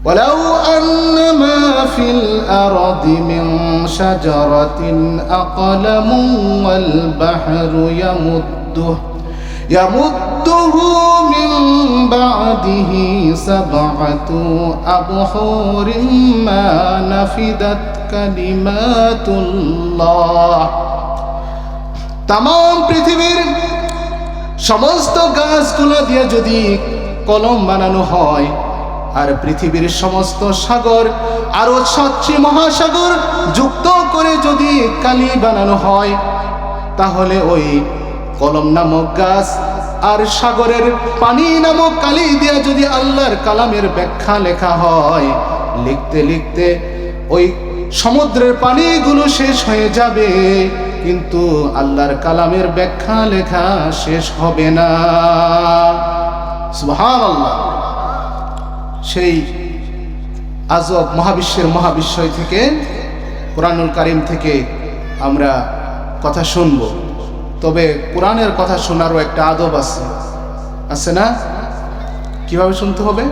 ওয়ালাউ আন্নামা ফিল আরদি মিন শাজারাতিন আকলামু ওয়াল বাহরু ইয়ামুদ্দুহু মিন বা'দিহি সাবআতু আবহুরিম মা নাফিদাত কালিমাতুল্লাহ। তামাম পৃথিবীর সমস্ত গাছগুলো দিয়ে যদি কলম বানানো হয়, আর পৃথিবীর সমস্ত সাগর আরো 7টি মহাসাগর যুক্ত করে যদি কালি বানানো হয়, তাহলে ওই কলম নামক গাছ আর সাগরের পানি নামক কালি দিয়ে যদি আল্লাহর কালামের ব্যাখ্যা লেখা হয়, লিখতে লিখতে ওই সমুদ্রের পানিগুলো শেষ হয়ে যাবে, কিন্তু আল্লাহর কালামের ব্যাখ্যা লেখা শেষ হবে না। সুবহানাল্লাহ। সেই আজব মহাবিশ্বের মহাবিশ্বয় থেকে, কোরআনুল কারীম থেকে আমরা কথা শুনব। তবে কোরআনের কথা শোনারও একটা আদব আছে না? কিভাবে শুনতে হবে?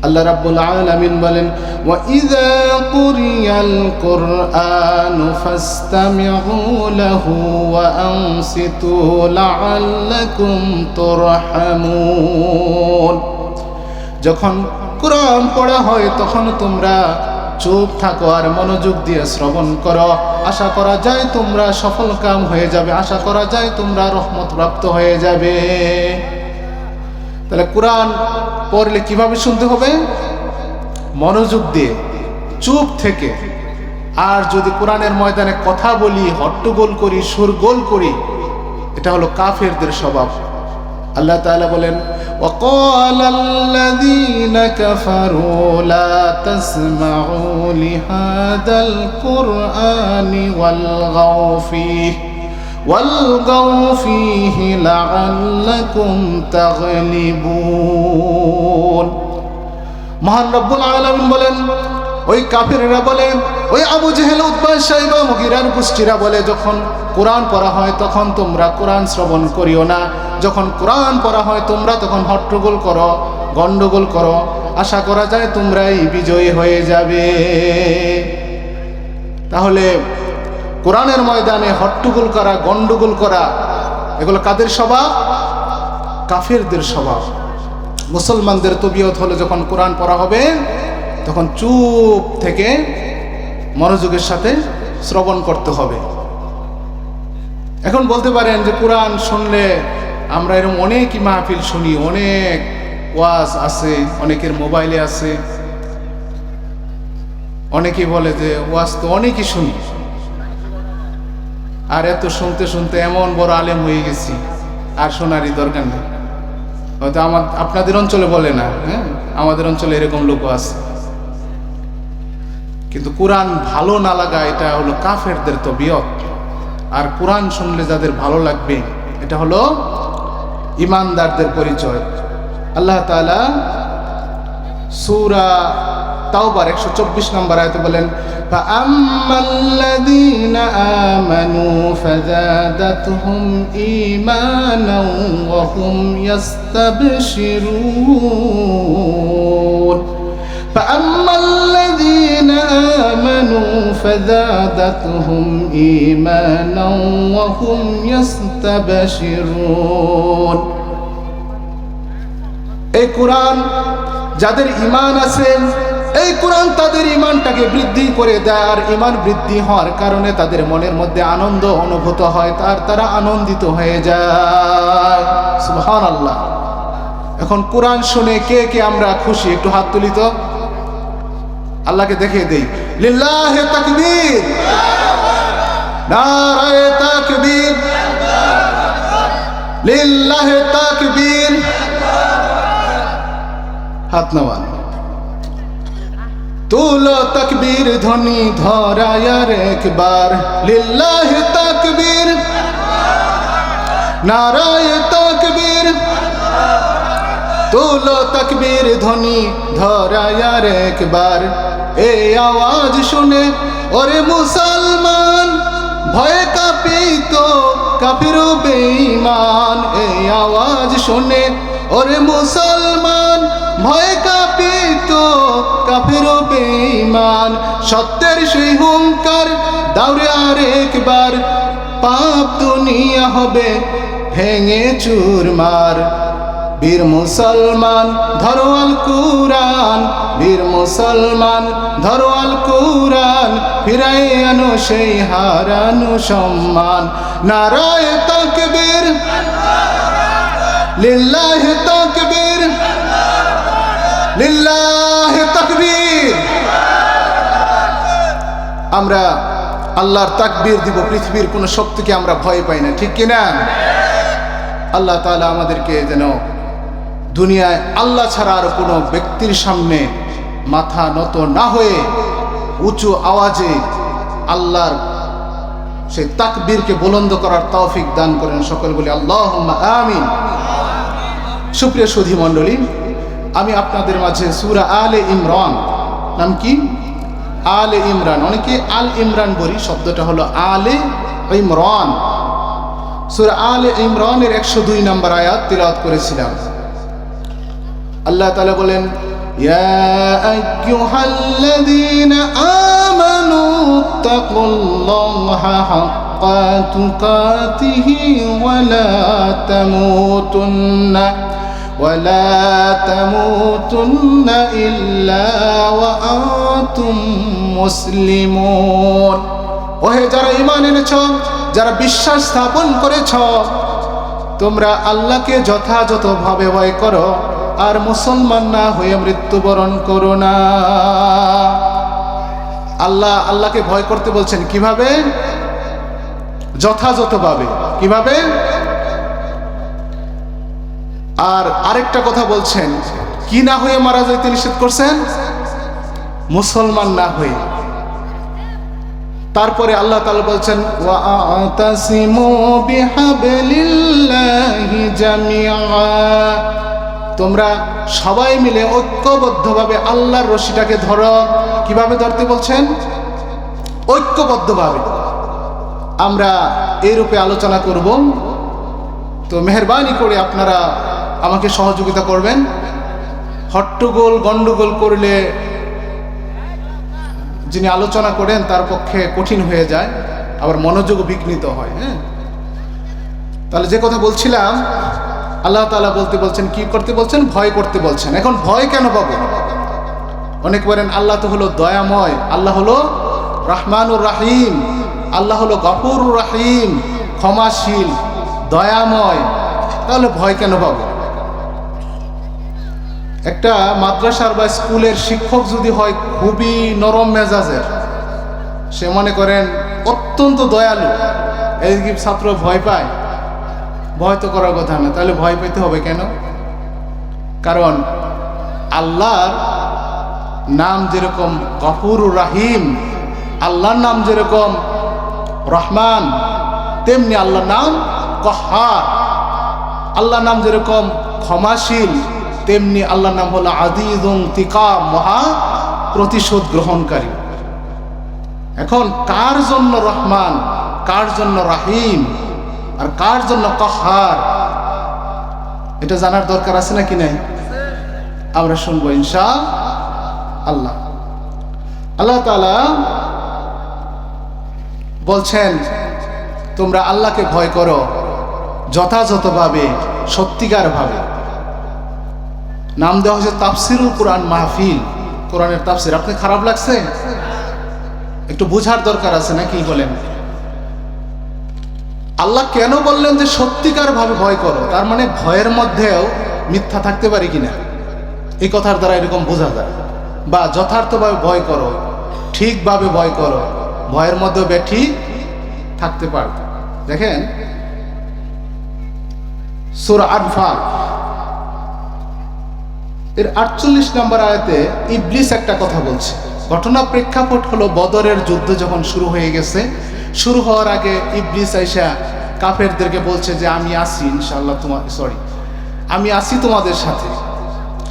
আল্লাহ রাব্বুল আলামিন বলেন, ওয়া ইযা কুরিয়াল কুরআনু ফাসতামিউ লাহু ওয়া আনসিতু লাআল্লাকুম তুরহামুন। যখন কোরআন পড়া হয় তখন তোমরা চুপ থাকো আর মনোযোগ দিয়ে শ্রবণ করো। আশা করা যায় তোমরা সফল কাম হয়ে যাবে, আশা করা যায় তোমরা রহমত প্রাপ্ত হয়ে যাবে। তাহলে কোরআন পড়লে কিভাবে শুনতে হবে? মনোযোগ দিয়ে, চুপ থেকে। আর যদি কোরআনের ময়দানে কথা বলি, হট্টগোল করি, সুরগোল করি, এটা হলো কাফেরদের স্বভাব। আল্লাহ তাআলা বলেন, وقال الذين كفروا لا تسمعوا لهذا القرآن والغوا فيه لعلكم تغلبون। মহান রব্বুল আলামিন বলেন, ওই কাফিররা বলে, ওই আবু জেহেল, উতবা, শাইবা, মুগীরার গোষ্ঠীরা বলে, যখন কোরআন পড়া হয় তখন তোমরা কোরআন শ্রবণ করিও না। যখন কোরআন পড়া হয় তোমরা তখন হট্টগোল করো, গন্ডগোল করো, আশা করা যায় তোমরাই বিজয়ী হয়ে যাবে। তাহলে কোরআনের ময়দানে হট্টগোল করা, গন্ডগোল করা, এগুলো কাদের স্বভাব? কাফেরদের স্বভাব। মুসলমানদের তবিয়ত হলো যখন কোরআন পড়া হবে তখন চুপ থেকে মনোযোগের সাথে শ্রবণ করতে হবে। এখন বলতে পারেন যে কোরআন শুনলে আমরা এরকম অনেকই মাহফিল শুনি, অনেক ওয়াজ আছে, অনেকের মোবাইলে আছে, অনেকেই বলে যে ওয়াজ তো অনেকই শুনি, আর এত শুনতে শুনতে এমন বড় আলেম হয়ে গেছি, আর শোনারই দরকার নেই। হয়তো আপনাদের অঞ্চলে বলে না, হ্যাঁ, আমাদের অঞ্চলে এরকম লোক আছে। কিন্তু কোরআন ভালো না লাগা এটা হলো কাফেরদের তবিয়ত। আর কোরআন শুনলে যাদের ভালো লাগবে এটা হলো ঈমানদারদের পরিচয়। আল্লাহ তাআলা সূরা তাওবার 124 নম্বর আয়াতে বলেন, ফাআম্মাল্লাযীনা আমানু ফাযাদাতহুম ঈমানান ওয়া হুম ইস্তাবশিরুন। ফাআম্মাল্লাযীনা আমানু ফাযাদাতহুম ঈমানান ওয়া হুম ইস্তাবশিরুন। এই কোরআন যাদের ঈমান আছে, এই কোরআন তাদের ঈমানটাকে বৃদ্ধি করে দেয়, আর ঈমান বৃদ্ধি হওয়ার কারণে তাদের মনের মধ্যে আনন্দ অনুভূত হয়, তারা আনন্দিত হয়ে যায়। সুবহানাল্লাহ। এখন কোরআন শুনে কে কে আমরা খুশি? একটু হাত তুলি তো, আল্লাহকে দেখিয়ে দেই। লিল্লাহি তাকবীর, নারায়ে তাকবীর, লিল্লাহি তাকবীর। হাত নামান, তুলো তাকবীর ধ্বনি ধরায় আর একবার। লিল্লাহি তাকবীর, নারায়ে তাকবীর, তুলো তাকবীর ধ্বনি ধরায় আর একবার। এই আওয়াজ শুনে ওরে মুসলমান ভয়ে কাঁপিত কাফির ও বেঈমান। এই আওয়াজ শুনে ওরে মুসলমান ভয়ে কাঁপিত সত্যের সেই হুঙ্কার দাউরে আর একবার, পাপ দুনিয়া হবে ভেঙে চুরমার। বীর মুসলমান ধরো আল কুরআন, বীর মুসলমান ধরো আল কুরআন, ফিরাই আনো সেই হারানো সম্মান। নারায়ে তাকবীর, লিল্লাহি তাকবীর, লিল্লাহি তাকবীর। আমরা আল্লাহর তাকবীর দিব, পৃথিবীর কোনো শক্তিকে আমরা ভয় পাই না, ঠিক কিনা? আল্লাহ তাআলা আমাদেরকে যেন দুনিয়ায় আল্লাহ ছাড়া আর কোনো ব্যক্তির সামনে মাথা নত না হয়ে উঁচু আওয়াজে আল্লাহর সেই তাকবীরকে বুলন্দ করার তৌফিক দান করেন। সকল বলি আল্লাহুম্মা আমিন। সুপ্রিয় সুধী মণ্ডলী, আমি আপনাদের মাঝে সূরা আলে ইমরান, নাম কি? আলে ইমরান, অনেকে আল ইমরান বলি, শব্দটা হলো আলে ইমরান। সূরা আলে ইমরানের 102 নম্বর আয়াত তিলাওয়াত করেছিলাম। আল্লাহ তাআলা বলেন, ইয়া আইয়ুহাল্লাযীনা আমানু তাকুল্লাহা হাক্কা তুকাতিহি ওয়া লা তামুতুন্না ইল্লা ওয়া আনতুম মুসলিমুন। ওহে যারা ঈমান এনেছ, যারা বিশ্বাস স্থাপন করেছ, তোমরা আল্লাহকে যথাযথভাবে ভয় করো আর মুসলমান না হয়ে মৃত্যুবরণ করো না। আল্লাহকে ভয় করতে বলছেন কিভাবে? যথাযথভাবে। কিভাবে? আর আরেকটা কথা বলছেন, কি না হয়ে মারা যাইতে নিষেধ করছেন? মুসলমান না হয়ে। তারপরে আল্লাহ তাআলা বলছেন, ওয়া আতাসিমু বিহাবলিল্লাহি জামিআ, তোমরা সবাই মিলে ঐক্যবদ্ধভাবে আল্লাহর রশিটাকে ধরো। কিভাবে ধরতে বলছেন? ঐক্যবদ্ধভাবে। আমরা এই রূপে আলোচনা করব, তো মেহেরবানি করে আপনারা আমাকে সহযোগিতা করবেন। হট্টগোল গন্ডগোল করলে যিনি আলোচনা করেন তার পক্ষে কঠিন হয়ে যায়, আবার মনোযোগও বিঘ্নিত হয়। হ্যাঁ, তাহলে যে কথা বলছিলাম, আল্লাহ তাআলা বলছেন, কি করতে বলছেন? ভয় করতে বলছেন। এখন ভয় কেন পাবো? অনেক বলেন আল্লাহ তো হলো দয়াময়, আল্লাহ হলো রহমানুর রাহিম, আল্লাহ হলো গফুরুর রাহিম, ক্ষমাশীল, দয়াময়, তাহলে ভয় কেন পাবো? একটা মাদ্রাসার বা স্কুলের শিক্ষক যদি হয় খুবই নরম মেজাজের, সে মনে করেন অত্যন্ত দয়ালু, এই কি ছাত্র ভয় পায়? ভয় তো করার কথা না। তাহলে ভয় পেতে হবে কেন? কারণ আল্লাহর নাম যেরকম গফুরুর রাহিম, আল্লাহর নাম যেরকম রহমান, তেমনি আল্লাহর নাম কহ্হার। আল্লাহর নাম যেরকম ক্ষমাশীল, তেমনি আল্লাহর নাম হলো আযীজুন ইনতিকাম, মহা প্রতিশোধ গ্রহণকারী। এখন কার জন্য রহমান, কার জন্য রাহিম, আর কার জন্য কহ্হার, এটা জানার দরকার আছে নাকি নাই? আমরা শুনবো ইনশাআল্লাহ। আল্লাহ তাআলা বলছেন, তোমরা আল্লাহকে ভয় করো যথাযথভাবে, সত্যিকার ভাবে। নাম দেওয়া হয়েছে তাফসিরুল কোরআন মাহফিল, কোরআনের তাফসির। আপনি খারাপ লাগছে? একটু বোঝার দরকার আছে নাকি বলেন? আল্লাহ কেন বললেন যে সত্যিকার ভাবে ভয় করো? তার মানে ভয়ের মধ্যেও মিথ্যা থাকতে পারে কিনা, এই কথার দ্বারা এরকম বোঝা যায়। বা যথার্থভাবে ভয় করো, ঠিকভাবে ভয় করো, ভয়ের মধ্যেও বেঠিক থাকতে পারে। দেখেন সূরা আনফাল এর 48 নম্বর আয়াতে ইবলিস একটা কথা বলছে। ঘটনা প্রেক্ষাপট হলো বদরের যুদ্ধ যখন শুরু হয়ে গেছে, শুরু হওয়ার আগে ইবলিস আইসা কাফেরদেরকে বলছে যে আমি আসি ইনশাআল্লাহ, আমি আসি তোমাদের সাথে।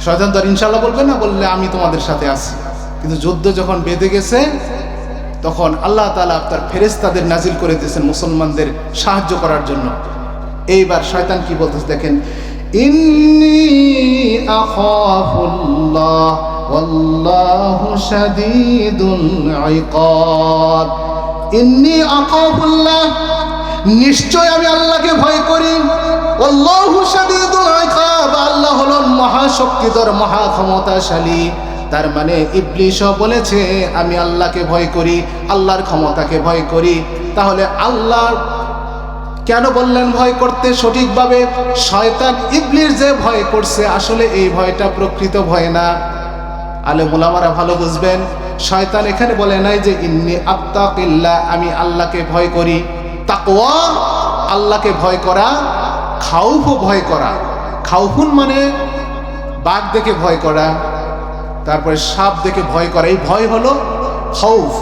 শয়তান তো আর ইনশাআল্লাহ বলবে না, বললে আমি তোমাদের সাথে আসি। কিন্তু যুদ্ধ যখন বেঁধে গেছে, তখন আল্লাহ তাআলা তার ফেরেশতাদের নাজিল করে দিয়েছেন মুসলমানদের সাহায্য করার জন্য। এইবার শয়তান কি বলতেছে দেখেন, ইন্নী আখাফুল্লাহ ওয়াল্লাহু শাদীদুল ইকাব। ইন্নী আখাফুল্লাহ, নিশ্চয় আমি আল্লাহকে ভয় করি। আল্লাহু শাদীদুল ইকাব, আল্লাহ হলেন মহাশক্তিধর মহা ক্ষমতাশালী। তার মানে ইবলিসও বলেছে আমি আল্লাহকে ভয় করি, আল্লাহর ক্ষমতাকে ভয় করি। তাহলে আল্লাহ কেন বললেন ভয় করতে সঠিকভাবে? শয়তান ইবলিস যে ভয় করছে, আসলে এই ভয়টা প্রকৃত ভয় না। আলেম ওলামারা ভালো বুঝবেন, শয়তান এখানে বলে নাই যে ইন্নী আত্তাকিল্লাহ, আমি আল্লাহকে ভয় করি। তাকওয়া আল্লাহকে ভয় করা, খাউফও ভয় করা। খাউফুন মানে বাঘ দেখে ভয় করা, তারপরে সাপ দেখে ভয় করা, এই ভয় হলো খাউফ।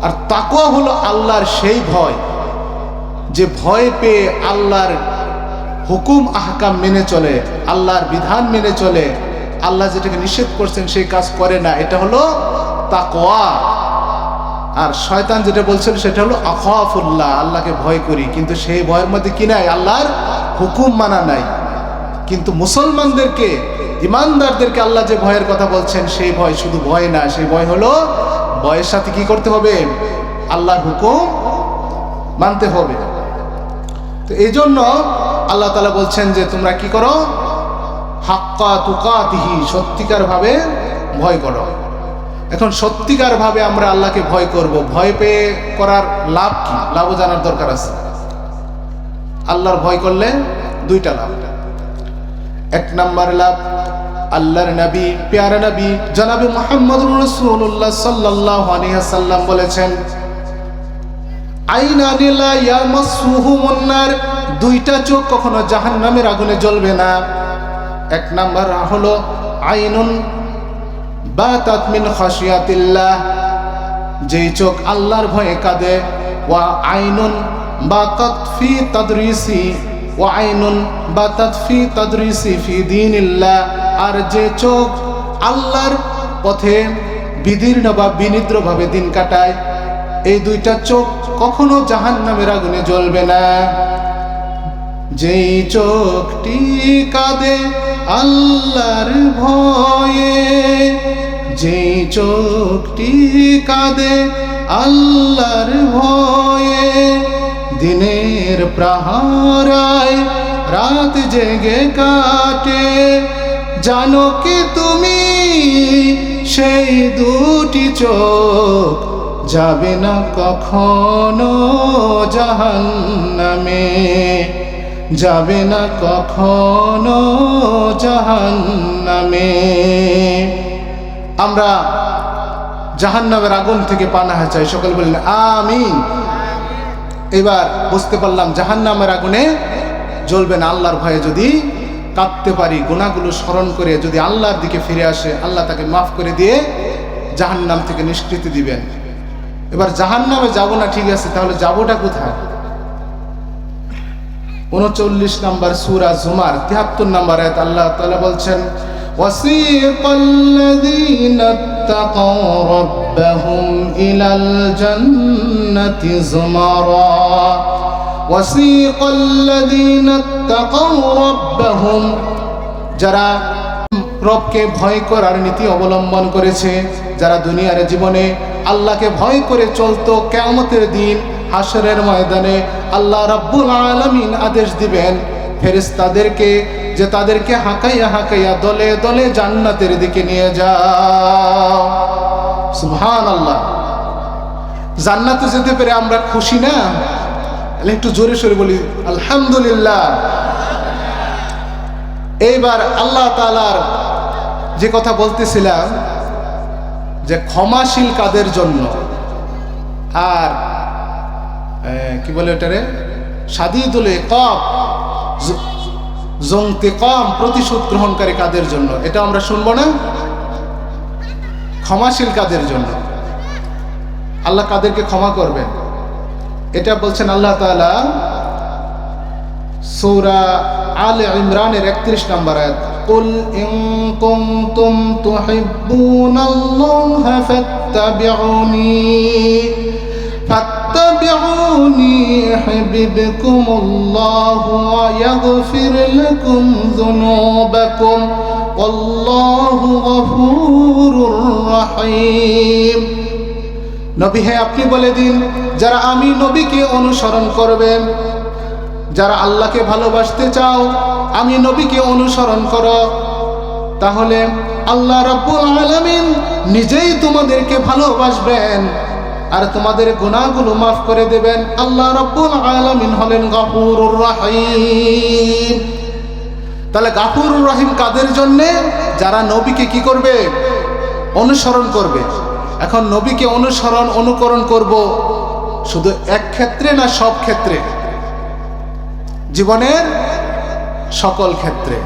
আর তাকওয়া হলো আল্লাহর সেই ভয় যে ভয় পেয়ে আল্লাহর হুকুম আহকাম মেনে চলে, আল্লাহর বিধান মেনে চলে, আল্লাহ যেটাকে নিষেধ করছেন সেই কাজ করে না, এটা হলো তাকওয়া। আর শয়তান যেটা বলছিল সেটা হলো আখাফুল্লাহ, আল্লাহকে ভয় করি, কিন্তু সেই ভয়ের মধ্যে কি নাই? আল্লাহর হুকুম মানা নাই। কিন্তু মুসলমানদেরকে, ইমানদারদেরকে আল্লাহ যে ভয়ের কথা বলছেন সেই ভয় শুধু ভয় না, সেই ভয় হলো ভয়ের সাথে কি করতে হবে? আল্লাহর হুকুম মানতে হবে। তো এই জন্য আল্লাহ তাআলা বলছেন যে তোমরা কি করো? হাক্কা তুকাতিহি, সত্যিকার ভাবে ভয় করো। এখন সত্যিকার ভাবে আমরা আল্লাহকে ভয় করব, ভয় পেয়ে করার লাভ কি? লাভও জানার দরকার আছে। আল্লাহর ভয় করলে দুইটা লাভ। এক নাম্বার লাভ, আল্লাহর নবী, প্যারা নবী জনাবে মুহাম্মদুর রাসূলুল্লাহ সাল্লাল্লাহু আলাইহি ওয়াসাল্লাম বলেছেন, আইনানি লা ইয়ামাসসুহুমুন নার, দুইটা চোখ কখনো জাহান্নামের আগুনে জ্বলবে না। এক নাম্বার হলো আইনুন বাতাত মিন খাশিয়াতিল্লাহ, যেই চোখ আল্লাহর ভয়ে কাঁদে। ওয়া আইনুন বাতাত ফি তাদরিসি, ওয়া আইনুন বাতাত ফি তাদরিসি ফি দীনিল্লাহ, আর যে চোখ আল্লাহর পথে বিদীর্ণ বা বিনিদ্রভাবে দিন কাটায়, এই দুইটা চোখ কখনো জাহান্নামের আগুনে জ্বলবে না। যেই চোখটি কাঁদে আল্লাহর ভয়ে, যেই চোখটি কাঁদে আল্লাহর ভয়ে, দিনের প্রহরায় রাত জেগে কাটে, জানো কি তুমি সেই দুটি চোখ যাবে না কখনো জাহান্নামে, যাবে না কখনো জাহান্নামে। আমরা জাহান্নামের আগুন থেকে পানাহা চাই, সকলে বললেন আমিন। এবার বুঝতে পারলাম জাহান্নামের আগুনে জ্বলবে না। আল্লাহর ভয়ে যদি কাঁদতে পারি, গুনাহগুলো স্মরণ করে যদি আল্লাহর দিকে ফিরে আসে, আল্লাহ তাকে মাফ করে দিয়ে জাহান্নাম থেকে নিষ্কৃতি দিবেন। এবার জাহান্নামে যাবো না, ঠিক আছে, তাহলে যাবোটা কোথায়? 39 নম্বর সূরা জুমার 73 নম্বর আয়াত আল্লাহ তাআলা বলছেন, ওয়াসিকাল্লাযীনা ইত্তাকাউ রাব্বাহুম ইলাল জান্নাতি যুমারা, ওয়াসিকাল্লাযীনা ইত্তাকাউ রাব্বাহুম, যারা রবকে ভয় করার নীতি অবলম্বন করেছে, যারা দুনিয়ার জীবনে আল্লাহকে ভয় করে চলতো, কিয়ামতের দিন হাশরের ময়দানে আল্লাহ রাব্বুল আলামিন আদেশ দিবেন ফেরেশতাদেরকে যে তাদেরকে হাঁকাইয়া হাঁকাইয়া দলে দলে জান্নাতের দিকে নিয়ে যাও। সুবহানাল্লাহ। জান্নাতে যেতে পেরে আমরা খুশি না? একটু জোরে সোরে বলি আলহামদুলিল্লাহ। এইবার আল্লাহ তাআলার যে কথা বলতেছিলাম যে ক্ষমাশীল কাদের জন্য, আর কি বলে ওটারে, শাদীদুল ইকাব, যুনতিকাম, প্রতিশোধ গ্রহণকারী কাদের জন্য, এটা আমরা শুনবো না? ক্ষমাশীল কাদের জন্য, আল্লাহ কাদেরকে ক্ষমা করবেন, এটা বলছেন আল্লাহ তাআলা সূরা আলে ইমরানের 31 নম্বর আয়াত, কুল ইন কুনতুম তুহিব্বুনাল্লাহা ফাত্তাবিউনি ইউহিব্বুকুমুল্লাহু ওয়া ইয়াগফির লাকুম যুনুবাকুম আল্লাহু গফুরুর রহিম। নবী হে আপনি বলে দিন, যারা আমি নবীকে অনুসরণ করবে, যারা আল্লাহকে ভালোবাসতে চাও আমি নবীকে অনুসরণ করো, তাহলে আল্লাহ রাব্বুল আলামিন নিজেই তোমাদেরকে ভালোবাসবেন আর তোমাদের গুনাহগুলো মাফ করে দেবেন। আল্লাহ রাব্বুল আলামিন হলেন গফুরুর রহিম। তাহলে গফুরুর রহিম কাদের জন্যে? যারা নবীকে কি করবে? অনুসরণ করবে। এখন নবীকে অনুকরণ করব শুধু এক ক্ষেত্রে না সব ক্ষেত্রে? জীবনের সকল ক্ষেত্রে।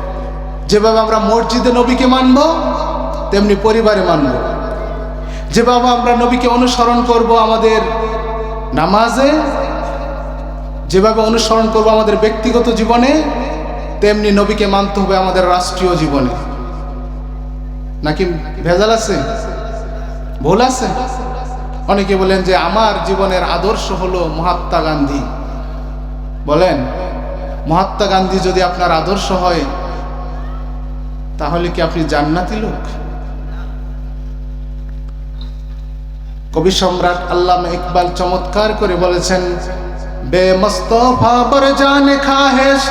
যেভাবে আমরা মসজিদে নবীকে মানব তেমনি পরিবারে মানব। যেভাবে আমরা নবীকে অনুসরণ করব আমাদের নামাজে, যেভাবে অনুসরণ করব আমাদের ব্যক্তিগত জীবনে, তেমনি নবীকে মানতে হবে আমাদের রাষ্ট্রীয় জীবনে। নাকি ভেজাল আছে? ভুল আছে? অনেকে বলেন যে আমার জীবনের আদর্শ হলো মহাত্মা গান্ধী। বলেন, মহাত্মা গান্ধী যদি আপনার আদর্শ হয় তাহলে কি আপনি জান্নাতি লোক? কবি সম্রাট আল্লামা ইকবাল চমৎকার করে বলেছেন, বেমস্তফা বর জান খাহেশ,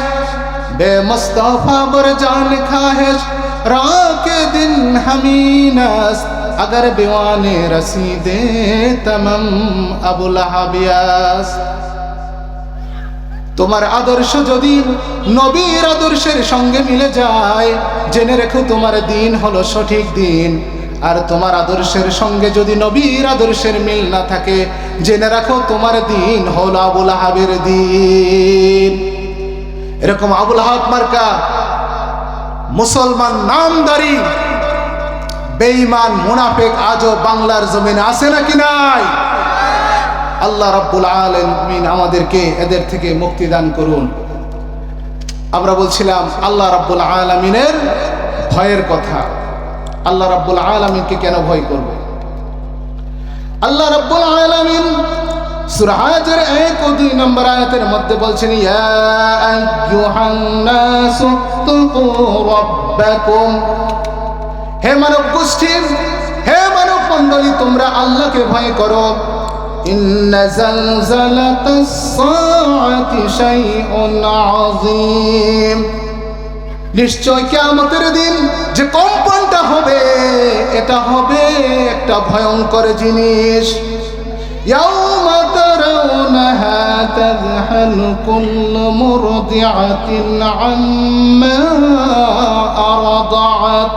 বেমস্তফা বর জান খাহেশ, রাকে দিন হামিনাস, अगर बेवाने रसीदे तमम अबुल हाबियास। তোমার আদর্শ যদি নবীর আদর্শের সঙ্গে মিলে যায়, জেনে রেখো তোমার দিন হলো সঠিক দিন। আর তোমার আদর্শের সঙ্গে যদি নবীর আদর্শের মিল না থাকে, জেনে রাখো তোমার দিন হলো আবুল আহাবের দিন। এরকম আবুল আহাব মার্কা মুসলমান নামদারি বেঈমান মুনাফিক আজও বাংলার জমিনে আছে নাকি নাই? আল্লাহ রাব্বুল আলামিন আমাদেরকে এদের থেকে মুক্তি দান করুন। আমরা বলছিলাম আল্লাহ রাব্বুল আলামিনের ভয়ের কথা। আল্লাহ রাব্বুল আলামিনকে কেন ভয় করব? আল্লাহ রাব্বুল আলামিন সূরা হাজর 1 ও 2 নম্বর আয়াতের মধ্যে বলছেন, ইয়া আইয়ুহান নাসু তাকু রাব্বাকুম। হে মানব গোষ্ঠী, হে মানব মণ্ডলী, তোমরা আল্লাহকে ভয় করো। ইন্না জালজালাতাস সাআতি শাইউন আযীম। নিশ্চয় কিয়ামতের দিন যে কম্পনটা হবে, এটা হবে একটা ভয়ঙ্কর জিনিস। ইয়াউমা তারাউনাহা তাযহালু কুল্লু মুরদিআতিন আম্মা আরদাআত।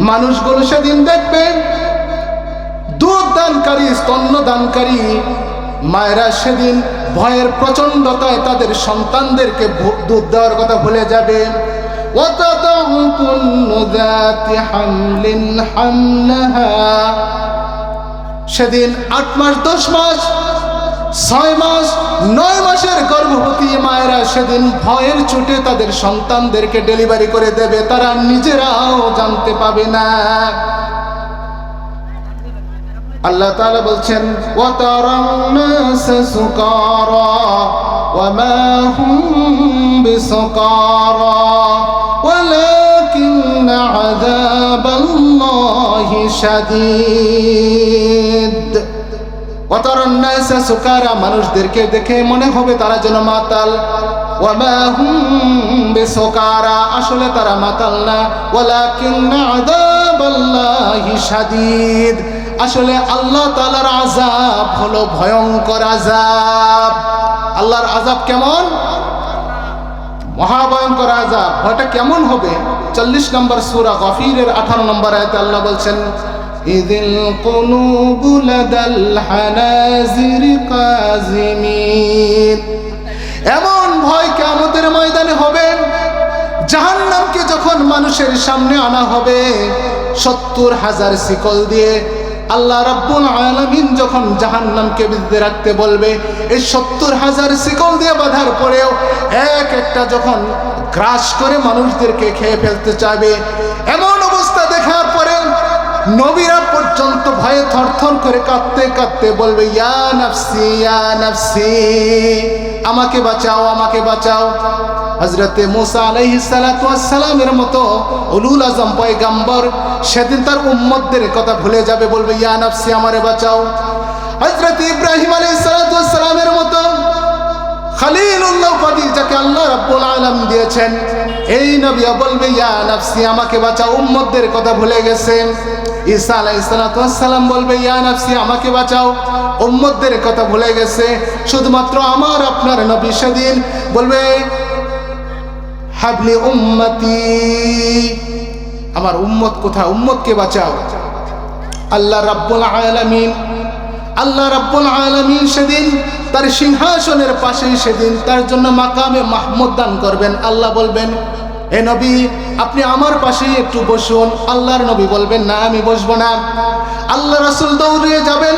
মানুষগুলো সেদিন দেখবে দুধ দানকারী, স্তন্য দানকারী মায়েরা সেদিন ভয়ের প্রচন্ডতায় তাদের সন্তানদেরকে দুধ দেওয়ার কথা ভুলে যাবে। ওয়াতাদাউ কুল্লু যাতি হামলিন হামলাহা। সেদিন 8 মাস 10 মাস 6 মাস 9 মাসের গর্ভবতী মায়েরা সেদিন ভয়ের চোটে তাদের সন্তানদেরকে ডেলিভারি করে দেবে, তারা নিজেরাও জানতে পাবে না। আল্লাহ তাআলা বলছেন, ওয়া তারান্নাসা সুকারা ওয়া মা হুম বিসুকারা ওয়ালাকিন্না আযাবাল্লাহি শাদীদ। ওয়া তারান্নাসা সুকারা, মানুষদেরকে দেখে মনে হবে তারা যেন মাতাল। ওয়া মা হুম বিসুকারা, আসলে তারা মাতাল না। ওয়ালাকিন্না আযাবাল্লাহি শাদীদ, আসলে আল্লাহ তাআলার আযাব হলো ভয়ঙ্কর আযাব। আল্লাহর আযাব কেমন? মহাভয়ঙ্কর আযাব। ওটা কেমন হবে? 40 নম্বর সূরা গাফিরের 18 নম্বর আয়াতে আল্লাহ বলছেন, ইযিল কুলুবু লাদাল হানাজিরি কাযিমিন। এমন ভয় কিয়ামতের ময়দানে হবে, জাহান্নামকে যখন মানুষের সামনে আনা হবে 70,000 শিকল দিয়ে, আল্লাহ রাব্বুল আলামিন যখন জাহান্নামকে বেঁধে রাখতে বলবে, এই 70,000 শিকল দিয়ে বাঁধার পরেও এক একটা যখন গ্রাস করে মানুষদেরকে খেয়ে ফেলতে চাইবে, এমন অবস্থা দেখার পরে নবীরা পর্যন্ত ভয়ে থরথর করে কাঁদতে কাঁদতে বলবে, ইয়া নাফসি ইয়া নাফসি, আমাকে বাঁচাও আমাকে বাঁচাও। হযরতে মুসা আলাইহিস সালাতু ওয়াস সালামের মতো উলুল আযম পয়গম্বর সেদিন তার উম্মতদের কথা ভুলে যাবে, বলবে ইয়া নাফসি আমারে বাঁচাও। হযরতে ইব্রাহিম আলাইহিস সালাতু ওয়াস সালামের মতো খলিলুল্লাহ উপাধি যাকে আল্লাহ রাব্বুল আলামিন দিয়েছেন, এই নবীও বলবে ইয়া নাফসি আমাকে বাঁচাও, উম্মতদের কথা ভুলে গেছে। ঈসা আলাইহিস সালাতু ওয়াস সালাম বলবে ইয়া নাফসি আমাকে বাঁচাও, উম্মতদের কথা ভুলে গেছে। শুধুমাত্র আমার আপনার নবী সেদিন বলবে হাবলি উম্মতি, আমার উম্মত কোথায়, উম্মতকে বাঁচাও। আল্লাহ রাব্বুল আলামিন, আল্লাহ রাব্বুল আলামিন সেদিন তার সিংহাসনের পাশেই সেদিন তার জন্য মাকামে মাহমুদ দান করবেন। আল্লাহ বলবেন এ নবী আপনি আমার পাশেই একটু বসুন। আল্লাহর নবী বলবেন না আমি বসবো না। আল্লাহ রাসূল দৌড়িয়ে যাবেন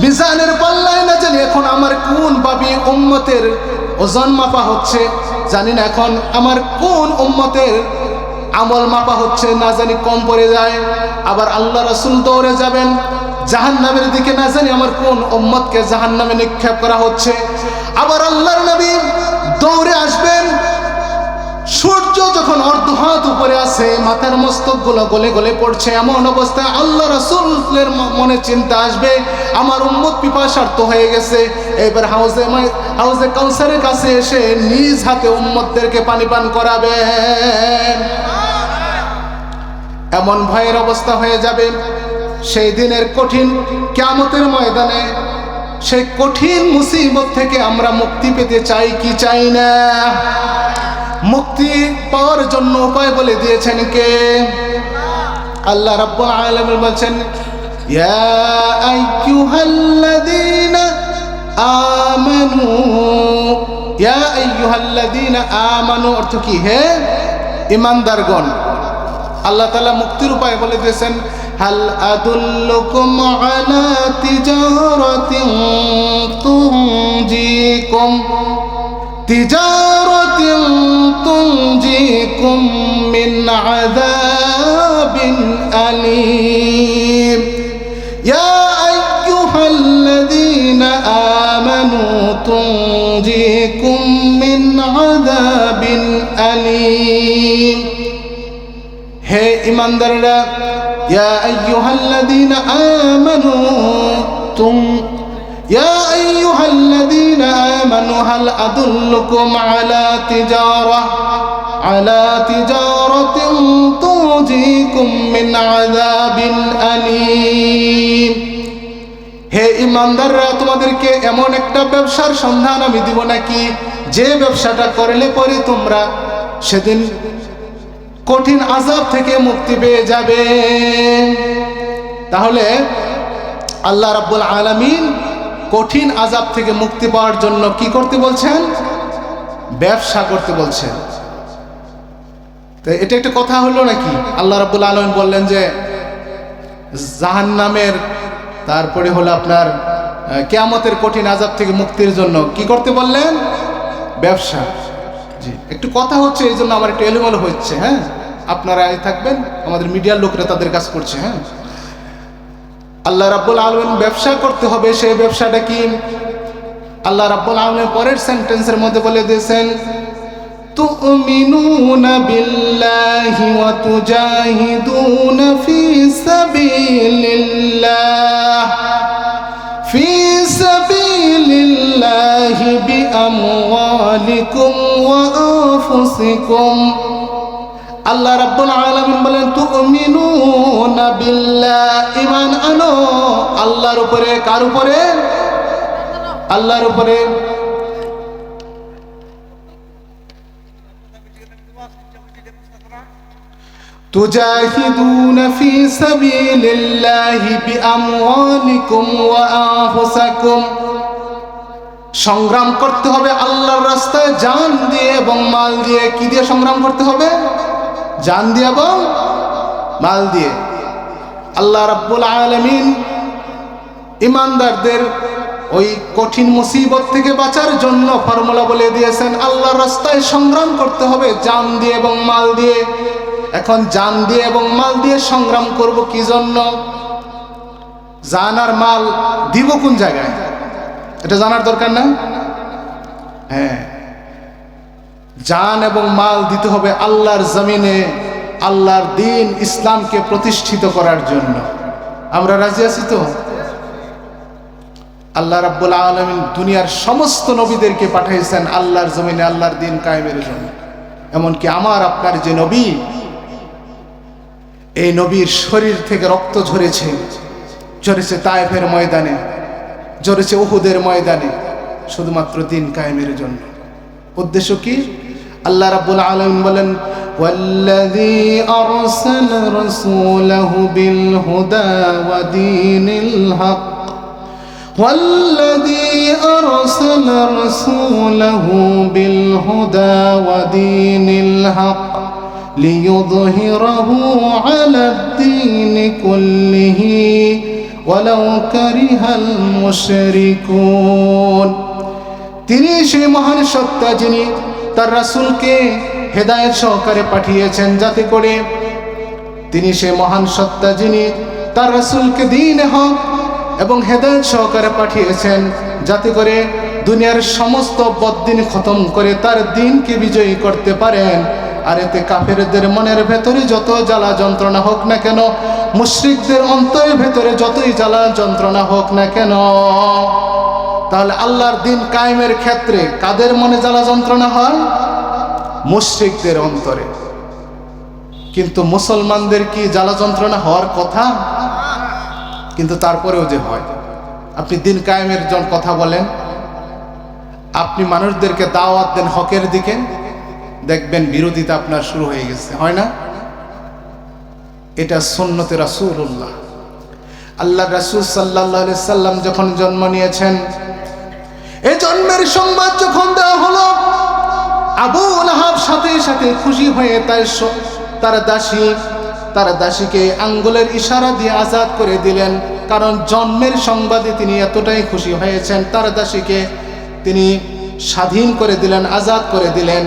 মিজানের পাল্লায়, না জানি এখন আমার কোন পাপী উম্মতের ওজন মাপা হচ্ছে, জানি না এখন আমার কোন উম্মতের আমল মাপা হচ্ছে, না জানি কম পড়ে যায়। আবার আল্লাহ রাসূল দৌড়ে যাবেন জাহান্নামের দিকে, না জানি আমার কোন উম্মতকে জাহান্নামে নিক্ষেপ করা হচ্ছে। আবার আল্লাহর নবী দৌড়ে আসবেন সূর্য যখন অর্ধ হাত উপরে আছে, মাথার মস্তকগুলো গলে গলে পড়ছে, এমন অবস্থায় আল্লাহ রাসূলের মনে চিন্তা আসবে আমার উম্মত পিপাসার্ত হয়ে গেছে। এবার হাউজে কাউসারের কাছে এসে নিজ হাতে উম্মতদেরকে পানি পান করাবেন। এমন ভয়ের অবস্থা হয়ে যাবে সেই দিনের কঠিন কিয়ামতের ময়দানে। সেই কঠিন মুসিবত থেকে আমরা মুক্তি পেতে চাই কি চাই না? মুক্তি পাওয়ার জন্য উপায় বলে দিয়েছেন কে? আল্লাহ রাব্বুল আলামিন বলছেন ইয়া আইয়ুহাল্লাযীনা আমানু, ইয়া আইয়ুহাল্লাযীনা আমানু অর্থ কি? হে ঈমানদারগণ। আল্লাহ তাআলা মুক্তির উপায় বলে দিয়েছেন হাল আদুল্লুকুম আলা তিজারাতিন তুনজিকুম মিন আযাবিন আলীম। ইয়া আইয়ুহাল্লাযীনা আমানু তুনজিকুম মিন আযাবিন আলীম। হে ঈমানদাররা, ইয়া আইয়ুহাল্লাযীনা আমানু ইয়া আইয়ুহাল্লাযীনা আমানু হাল আদুল্লুকুম আলা তিজারাতিন তুনজিকুম মিন আযাবিন আলীম। হে ঈমানদাররা, তোমাদেরকে এমন একটা ব্যবসার সন্ধান আমি দিব নাকি যে ব্যবসাটা করলে পরে তোমরা সেদিন কঠিন আযাব থেকে মুক্তি পেয়ে যাবে। তাহলে আল্লাহ রাব্বুল আলামিন কঠিন আযাব থেকে মুক্তি পাওয়ার জন্য কি করতে বলছেন? ব্যবসা করতে বলছেন। তো এটা একটা কথা হলো নাকি? আল্লাহ রাব্বুল আলামিন বললেন যে জাহান্নামের, তারপরে হলো আপনার কিয়ামতের কঠিন আযাব থেকে মুক্তির জন্য কি করতে বললেন? ব্যবসা। জি, একটু কথা হচ্ছে এই জন্য আমার একটু এলোমেলো হচ্ছে। হ্যাঁ, আপনারা থাকবেন, আমাদের মিডিয়ার লোকরা তাদের কাজ করছে। হ্যাঁ, আল্লাহ রাব্বুল আলামিন ব্যবসা করতে হবে, সেই ব্যবসাটা কি? আল্লাহ রাব্বুল আলামিন পরের সেন্টেন্সের মধ্যে বলে দিয়েছেন তুমিনুনা বিল্লাহি ওয়া তুজাহিদুনা ফি সাবিলিল্লাহি বিআমওয়ালিকুম ওয়া আনফুসিকুম। আল্লাহ রাব্বুল আলামিন বলেন তুমিনুনা বিল্লাহ, ঈমান আনো আল্লাহর উপরে। কার উপরে? আল্লাহর উপরে। তুজাহিদুনা ফি সাবিলিল্লাহি বিআমওয়ালিকুম ওয়া আনফুসাকুম। সংগ্রাম করতে হবে আল্লাহর রাস্তায় জান দিয়ে এবং মাল দিয়ে। কি দিয়ে সংগ্রাম করতে হবে? জান দিয়ে এবং মাল দিয়ে। আল্লাহ রাব্বুল আলামিন ঈমানদারদের ওই কঠিন মুসিবত থেকে বাঁচার জন্য ফর্মুলা বলে দিয়েছেন আল্লাহর রাস্তায় সংগ্রাম করতে হবে জান দিয়ে এবং মাল দিয়ে। এখন জান দিয়ে এবং মাল দিয়ে সংগ্রাম করব কি জন্য? জান আর মাল দিব কোন জায়গায় এটা জানার দরকার না? হ্যাঁ, জান এবং মাল দিতে হবে আল্লাহর জমিনে আল্লাহর দিন ইসলামকে প্রতিষ্ঠিত করার জন্য। আমরা রাজি আছি তো? আল্লাহ রাব্বুল আলামিন দুনিয়ার সমস্ত নবীদেরকে পাঠিয়েছেন আল্লাহর জমিনে আল্লাহর দিন কায়েমের জন্য। এমনকি আমার আপনার যে নবী, এই নবীর শরীর থেকে রক্ত ঝরেছে তায়েফের ময়দানে, ঝরেছে উহুদের ময়দানে, শুধুমাত্র দিন কায়েমের জন্য। উদ্দেশ্য কি? আল্লাহ রাব্বুল আলামিন বলেন, ওয়াল্লাযী আরসালা রাসূলাহু বিল হুদা ওয়া দীনিল হক والذي أرسل رسوله بالهدى ودين الحق ليظهره على الدين كله ولو كره المشركون। তিনি সেই মহান সত্তা যিনি তার রাসূলকে হেদায়েত সহকারে পাঠিয়েছেন, যাতে করে তিনি সেই মহান সত্তা যিনি তার রাসূলকে দ্বীন হক এবং হেদায়েত সহকারে পাঠিয়েছেন, যাতে করে দুনিয়ার সমস্ত বদ্দিন খতম করে তার দ্বীনকে বিজয়ী করতে পারেন। আর এতে কাফেরদের মনের ভেতরে যত জ্বালা যন্ত্রণা হোক না কেন, মুশরিকদের অন্তরের ভেতরে যতই জ্বালা যন্ত্রণা হোক না কেন, তাহলে আল্লাহর দ্বীন কায়েমের ক্ষেত্রে কাদের মনে জ্বালা যন্ত্রণা হয়? মুশরিকদের অন্তরে। কিন্তু মুসলমানদের কি জ্বালা যন্ত্রণা হওয়ার কথা? কিন্তু তারপরেও যে হয়। আপনি দিন কায়েমের জন্য কথা বলেন, আপনি মানুষদেরকে দাওয়াত দেন হকের দিকে, দেখবেন বিরোধিতা আপনার শুরু হয়ে গেছে, হয় না? এটা সুন্নতে রাসূলুল্লাহ। আল্লাহ রাসূল সাল্লাল্লাহু আলাইহি সাল্লাম যখন জন্ম নিয়েছেন, এই জন্মের সংবাদ যখন দেওয়া হলো, আবু লাহাব সাথে সাথে খুশি হয়ে তার দাসীকে আঙ্গুলের ইশারা দিয়ে আজাদ করে দিলেন। কারণ জন্মের সংবাদে তিনি এতটাই খুশি হয়েছেন, তার দাসীকে তিনি স্বাধীন করে দিলেন, আজাদ করে দিলেন।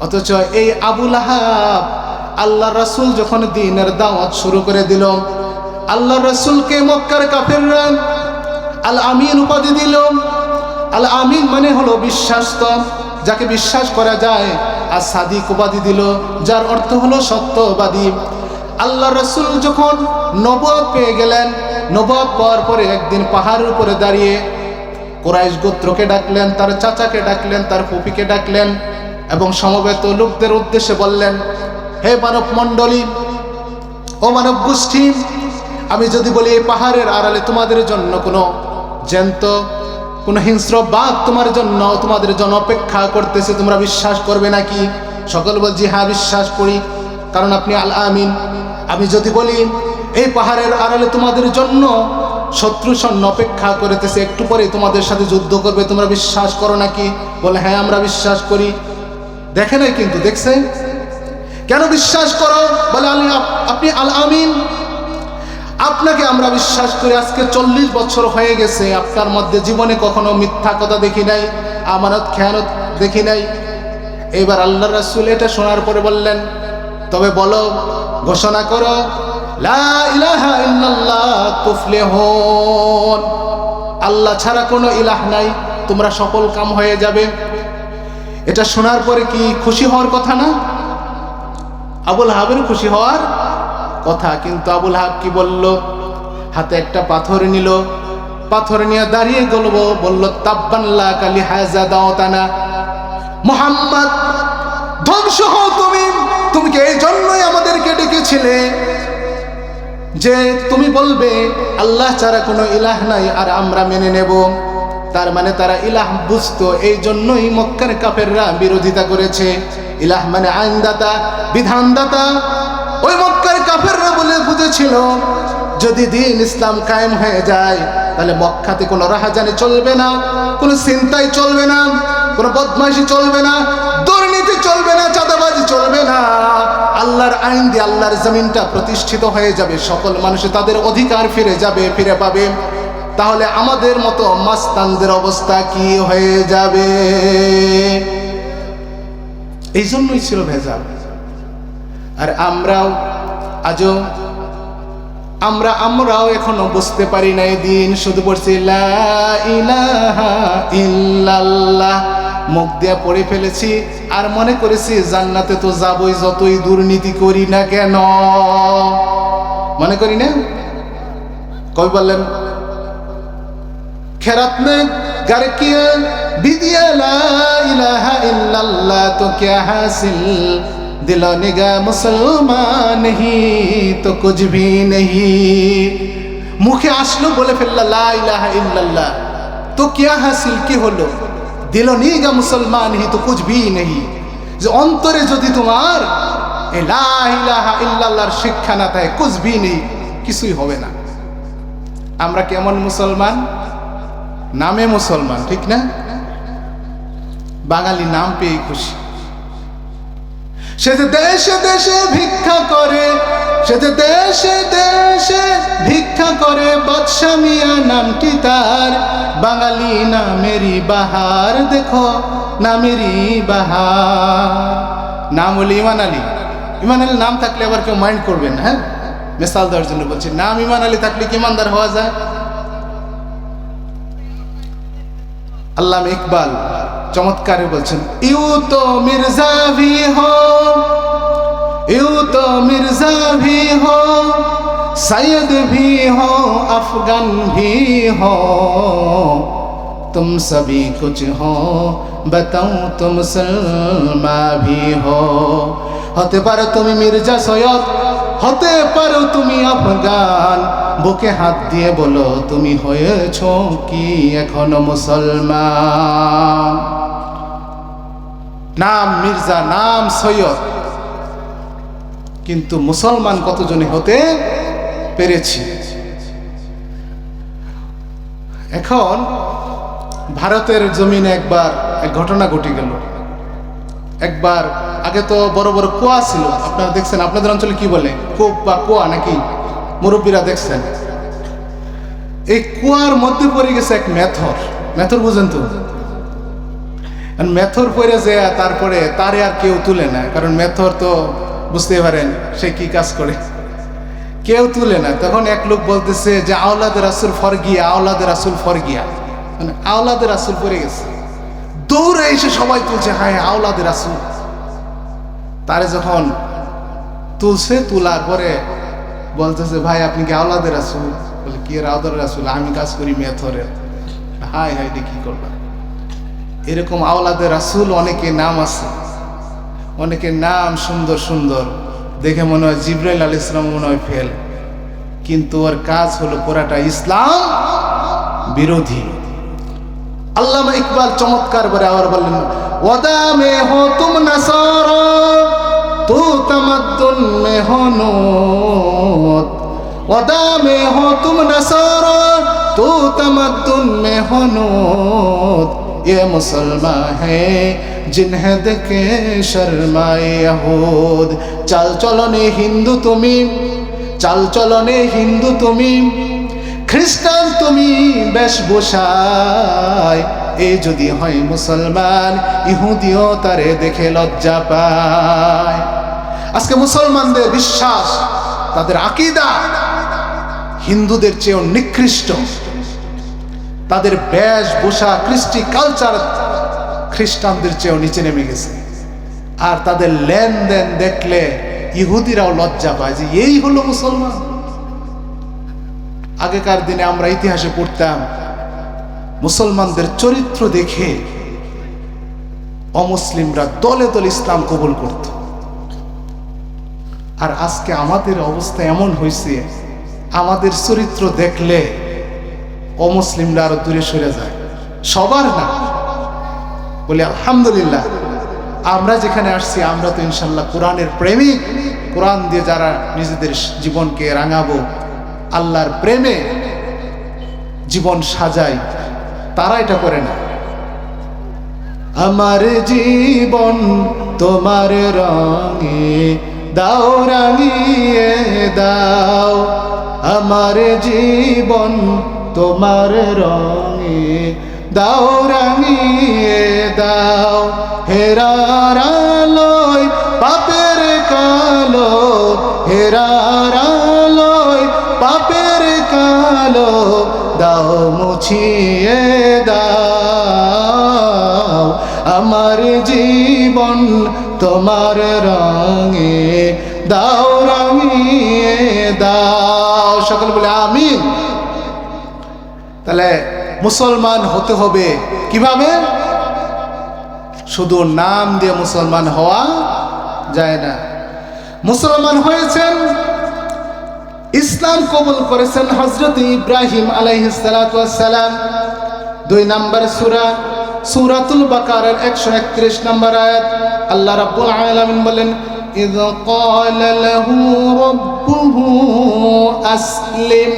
অথচ এই আবু লাহাব আল্লাহ রাসূল যখন দ্বীনের দাওয়াত শুরু করে দিল, আল্লাহ রাসূলকে মক্কার কাফেররা আল আমিন উপাধি দিল। আল আমিন মানে হলো বিশ্বস্ত, যাকে বিশ্বাস করা যায়। আর সাদিক উপাধি দিল, যার অর্থ হলো সত্যবাদী। আল্লাহ রাসূল যখন নবুয়ত পেয়ে গেলেন, নবুয়ত পাওয়ার পরে একদিন পাহাড়ের উপরে দাঁড়িয়ে কুরাইশ গোত্রকে ডাকলেন, তার চাচাকে ডাকলেন, তার ফুফিকে ডাকলেন এবং সমবেত লোকদের উদ্দেশ্যে বললেন, হে মানব মণ্ডলী, ও মানব গোষ্ঠী, আমি যদি বলি এই পাহাড়ের আড়ালে তোমাদের জন্য কোনো জ্যান্ত, কোনো হিংস্র বাঘ তোমাদের জন্য অপেক্ষা করতেছে, তোমরা বিশ্বাস করবে নাকি? সকল বলছি হ্যাঁ বিশ্বাস করি, কারণ আপনি আল আমিন। আমি যদি বলি এই পাহাড়ের আড়ালে তোমাদের জন্য শত্রু সৈন্য অপেক্ষা করতেছে, একটু পরে তোমাদের সাথে যুদ্ধ করবে, তোমরা বিশ্বাস করো নাকি? বলে হ্যাঁ আমরা বিশ্বাস করি। দেখে নাই কিন্তু, দেখছেন? কেন বিশ্বাস করো? বলে আপনি আল আমিন, আপনাকে আমরা বিশ্বাস করি। আজকে 40 বছর হয়ে গেছে, আপনার মধ্যে জীবনে কখনো মিথ্যা কথা দেখি নাই, আমানত খেয়ানত দেখি নাই। এবার আল্লাহ রাসূল এটা শোনার পরে বললেন, তবে বলো, ঘোষণা করো, লা ইলাহা ইল্লাল্লাহ তুফলিহুন, আল্লাহ ছাড়া কোনো ইলাহ নাই, তোমরা সফল কাম হয়ে যাবে। এটা শোনার পরে কি খুশি হওয়ার কথা না? আবুল হাবের খুশি হওয়ার কথা। কিন্তু আবুল হাব কি বলল? হাতে একটা পাথর নিল, পাথর নিয়ে দাঁড়িয়ে বলল, তাব্বান লাকা লিহাযা দাওতানা, মুহাম্মদ ধ্বংস হও তুমি কি এই জন্যই আমাদেরকে ডেকেছিলে যে তুমি বলবে আল্লাহ ছাড়া কোনো ইলাহ নাই আর আমরা মেনে নেব? তার মানে তারা ইলাহ বুঝতো, এই জন্যই মক্কার কাফেররা বিরোধিতা করেছে। ইলাহ মানে আইনদাতা, বিধানদাতা। ওই মক্কার কাফেররা বলে বুঝেছিল যদি দ্বীন ইসলাম কায়েম হয়ে যায়, তাহলে মক্কাতে কোনো রাহাজানি চলবে না, কোনো ছিনতাই চলবে না, কোনো বদমাইশি চলবে না, দুর্নীতি চলবে না, চাঁদাবাজি চলবে না। আল্লাহর আইন দিয়ে আল্লাহর জমিনটা প্রতিষ্ঠিত হয়ে যাবে, সকল মানুষে তাদের অধিকার ফিরে পাবে। তাহলে আমাদের মতো মাস্তানদের অবস্থা কি হয়ে যাবে? এই জন্যই ছিল ভেজাল। আর আমরাও এখনো বুঝতে পারি না এই দিন, শুধু পড়ছি লা ইলাহা ইল্লাল্লাহ মুখ দিয়ে পড়ে ফেলেছি আর মনে করেছি জান্নাতে তো যাবই যতই দুর্নীতি করি না কেন। মনে করি না? কবি বললেন খেরাত মে गर किया बिदिया ला इलाहा इल्लल्लाह तो क्या हासिल दिलो निगाह मुसलमान नहीं तो कुछ भी नहीं। मुखे आसलो बोले फेलला ला इलाहा इल्लल्लाह तो क्या हासिल की हलो दिलो निगाह मुसलमान ही तो कुछ भी नहीं। जो অন্তরে যদি তোমার এই লা ইলাহা ইল্লাল্লাহর শিক্ষা না থাকে कुछ भी नहीं কিছুই হবে না। আমরা কেমন মুসলমান? নামে মুসলমান, ঠিক না? বাঙালি নাম পেয়ে খুশি। সে যে দেশে দেশে ভিক্ষা করে, সে যে দেশে দেশে ভিক্ষা করে, বাদশা মিয়া নামটি তার। বাঙালি নামেরই বাহার, দেখো নামেরই বাহার। নাম হলো ইমান আলী। ইমান আলী নাম থাকলে আবার কেউ মাইন্ড করবেন? হ্যাঁ, মিসাল দেওয়ার জন্য বলছি, নাম ইমান আলী থাকলে কি ইমানদার হওয়া যায়? আল্লামা ইকবাল চমৎকারে বলছেন, ইউ তো মির্জা ভি হো, ইউ তো মির্জা ভি হো, সৈয়দ ভি হো, আফগান ভি হো, তুম সবই কুছ হো, বতাও তুম মুসলমান ভি হো। হতে পারো তুমি মির্জা সৈয়দ, হতে পারো তুমি আফগান, বুকে হাত দিয়ে বলো তুমি হয়েছো কি এখনো মুসলমান। নাম মির্জা, নাম সৈয়দ, কিন্তু মুসলমান কতজনে হতে পেরেছি। এখন ভারতের জমিনে একবার এক ঘটনা ঘটে গেল। একবার আগে তো বড় বড় কুয়া ছিল, আপনারা দেখছেন, আপনাদের অঞ্চলে কি বলে, কূপ বা কুয়া নাকি? মুরব্বীরা দেখছেন। এই কুয়ার মধ্যে পড়ে গেছে এক মেথর। মেথর বুঝেন তো? মেথর পড়ে যে তারপরে তারে আর কেউ তুলে না, কারণ মেথর তো বুঝতে পারেন সে কি কাজ করে, কেউ তুলে না। তখন এক লোক বলতেছে যে আওলাদ রাসূল ফর গিয়া, আওলাদ রাসূল ফর গিয়া, মানে আওলাদ রাসূল পড়ে গেছে। দৌড়ে এসে সবাই তুলছে, হায় আওলাদ রাসূল। তারে যখন তুলছে, তোলার পরে বলতেছে, ভাই আপনি কি আওলাদ রাসূল? বলে কি আওলাদ রাসূল? আমি কাজ করি মেথরের। হায় হায়, কি করবা? এরকম আওলাদ রাসূল অনেকে নাম আছে, অনেকের নাম সুন্দর সুন্দর, দেখে মনে হয় জিবরাইল আলাইহিস সালাম মনে হয় ফেল, কিন্তু ওর কাজ হলো পুরাটা ইসলাম বিরোধী। আল্লামা ইকবাল চমৎকার করে আবার বললেন, ওয়াদা মে হো তুম নাসারা তু তামাদ্দুন মে হো নূত, ওয়াদা মে হো তুম নাসারা তু তামাদ্দুন মে হো নূত, ये मुसलमान है जिन्हें देखे शर्माए यहूद। चाल चलने हिंदू तुमी, चाल चलने हिंदू तुमी, খ্রিস্টান তুমি বেশভূষায়, এ যদি হয় মুসলমান, ইহুদিও তারে দেখে লজ্জা পায়। আজকে মুসলমানদের বিশ্বাস, তাদের আকীদা হিন্দুদের চেয়েও নিকৃষ্ট। তাদের বেশভূষা, কৃষ্টি কালচার খ্রিস্টানদের চেয়েও নিচে নেমে গেছে। আর তাদের লেনদেন দেখলে ইহুদিরাও লজ্জা পায় যে এই হলো মুসলমান। আগেকার দিনে আমরা ইতিহাসে পড়তাম, মুসলমানদের চরিত্র দেখে অমুসলিমরা দলে দলে ইসলাম কবুল করত। আর আজকে আমাদের অবস্থা এমন হয়েছে, আমাদের চরিত্র দেখলে অমুসলিমরা আরো দূরে সরে যায়। সবার না, বলি আলহামদুলিল্লাহ, আমরা যেখানে আসছি আমরা তো ইনশাল্লাহ কোরআনের প্রেমিক। কোরআন দিয়ে যারা নিজেদের জীবনকে রাঙাবো, আল্লাহর প্রেমে জীবন সাজাই, তারা এটা করে না। আমার জীবন তোমার রঙে দাও, রাঙিয়ে দাও, আমার জীবন তোমার রঙে দাও, রাঙিয়ে দাও, হেরার আলোয় পাপের কালো, হেরার আলোয় পাপের কালো দাও, মুছিয়ে দাও, আমার জীবন তোমার রঙে দাও রঙিয়ে দাও। সকল বলে আমিন। তাহলে মুসলমান হতে হবে কিভাবে? শুধু নাম দিয়ে মুসলমান হওয়া যায় না। মুসলমান হয়েছেন, ইসলাম কবুল করেছেন হযরত ইব্রাহিম আলাইহিস সালাতু ওয়াস সালাম। 2 নম্বর সূরা সূরাতুল বাকারার 131 নম্বর আয়াত আল্লাহ রাব্বুল আলামিন বলেন, ইয ক্বালা লাহু রাব্বুহু আসলিম।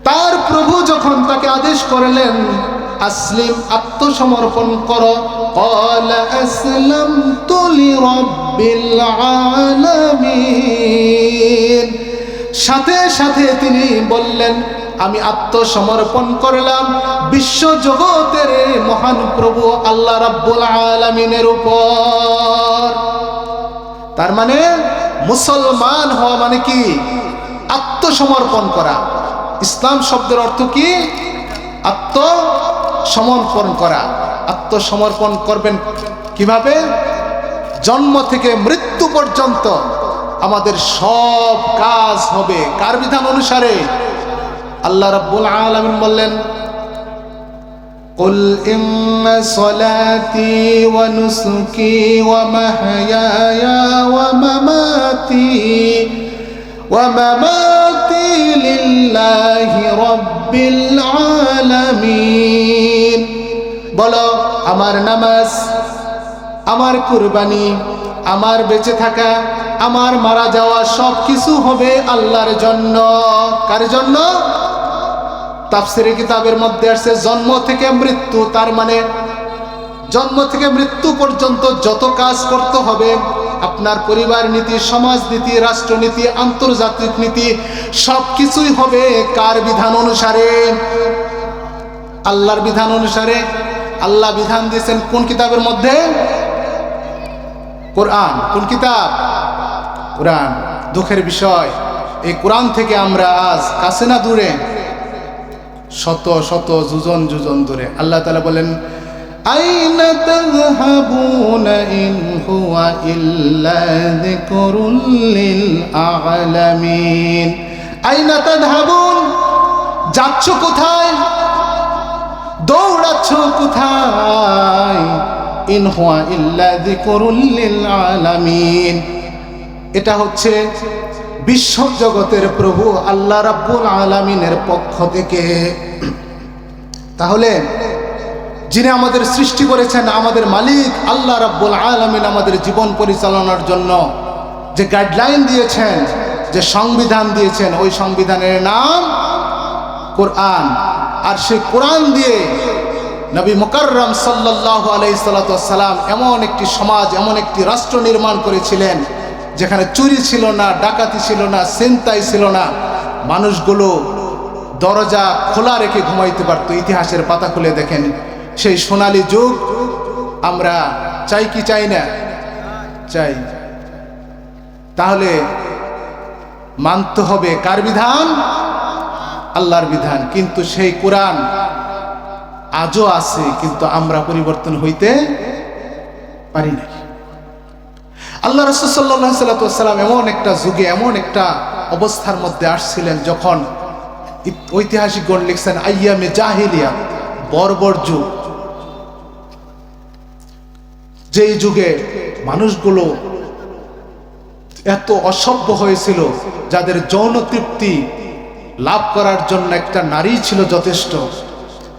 তার প্রভু যখন তাকে আদেশ করলেন আসলিম, আত্মসমর্পণ করো, ক্বালা আসলামতু লিরাব্বিল আলামিন, সাথে সাথে তিনি বললেন আমি আত্মসমর্পণ করলাম বিশ্ব জগতের মহান প্রভু আল্লাহ রাব্বুল আলামিনের উপর। তার মানে মুসলমান হওয়া মানে কি? আত্মসমর্পণ করা। ইসলাম শব্দের অর্থ কি? আত্মসমর্পণ করা। আত্মসমর্পণ করবেন কিভাবে? জন্ম থেকে মৃত্যু পর্যন্ত আমাদের সব কাজ হবে কার বিধান অনুসারে? আল্লাহ রাব্বুল আলামিন বললেন, কুল ইন্না সলাতি ওয়া নুসুকি ওয়া মাহইয়ায়া ওয়া মামাতি লিল্লাহি রাব্বিল আলামিন। বলো আমার নামাজ, আমার কুরবানি, আমার বেঁচে থাকা, আমার মারা যাওয়া সব কিছু হবে আল্লাহর জন্য। কার জন্য? তাফসীরের কিতাবের মধ্যে আসছে জন্ম থেকে মৃত্যু। তার মানে জন্ম থেকে মৃত্যু পর্যন্ত যত কাজ করতে হবে, আপনার পরিবার নীতি, সমাজ নীতি, রাষ্ট্রনীতি, আন্তর্জাতিক নীতি সব কিছুই হবে কার বিধান অনুসারে? আল্লাহর বিধান অনুসারে। আল্লাহ বিধান দিয়েছেন কোন কিতাবের মধ্যে? কোরআন। কোন কিতাব? কোরআন। দুঃখের বিষয়, এই কোরআন থেকে আমরা আজ কাছে না দূরে, শত শত যোজন যোজন দূরে। আল্লাহ তাআলা বলেন, আইনা তাযহাবুনা ইন হুয়া ইল্লা যিকরুল লিল আলামিন। আইনা তাযহাবুন, যাচ্ছ কোথায়? দৌড়াচ্ছ কোথায়? ইন হুয়া ইল্লা যিকরুল লিল আলামিন। এটা হচ্ছে বিশ্ব জগতের প্রভু আল্লাহ রাব্বুল আলামিনের পক্ষ থেকে। তাহলে যিনি আমাদের সৃষ্টি করেছেন, আমাদের মালিক আল্লাহ রাব্বুল আলামিন, আমাদের জীবন পরিচালনার জন্য যে গাইডলাইন দিয়েছেন, যে সংবিধান দিয়েছেন, ওই সংবিধানের নাম কোরআন। আর সেই কোরআন দিয়ে নবী মুকাররম সাল্লাল্লাহু আলাইহি সাল্লাম এমন একটি সমাজ, এমন একটি রাষ্ট্র নির্মাণ করেছিলেন যেখানে চুরি ছিল না, ডাকাতি ছিল না, ছিনতাই ছিল না। মানুষগুলো দরজা খোলা রেখে ঘুমাইতে পারতো। ইতিহাসের পাতা খুলে দেখেন সেই সোনালী যুগ আমরা চাই কি চাই না? চাই। তাহলে মানতে হবে কার বিধান? আল্লাহর বিধান। কিন্তু সেই কোরআন আজও আছে, কিন্তু আমরা পরিবর্তন হইতে পারি না। আল্লাহ রাসূল সাল্লাল্লাহু আলাইহি ওয়াসাল্লাম এমন একটা যুগে, এমন একটা অবস্থার মধ্যে আসছিলেন যখন ঐতিহাসিকগণ লিখছেন আইয়ামে জাহিলিয়া, বর্বর যুগ। যেই যুগে মানুষগুলো এত অসভ্য হয়েছিল, যাদের যৌন তৃপ্তি লাভ করার জন্য একটা নারী ছিল যথেষ্ট।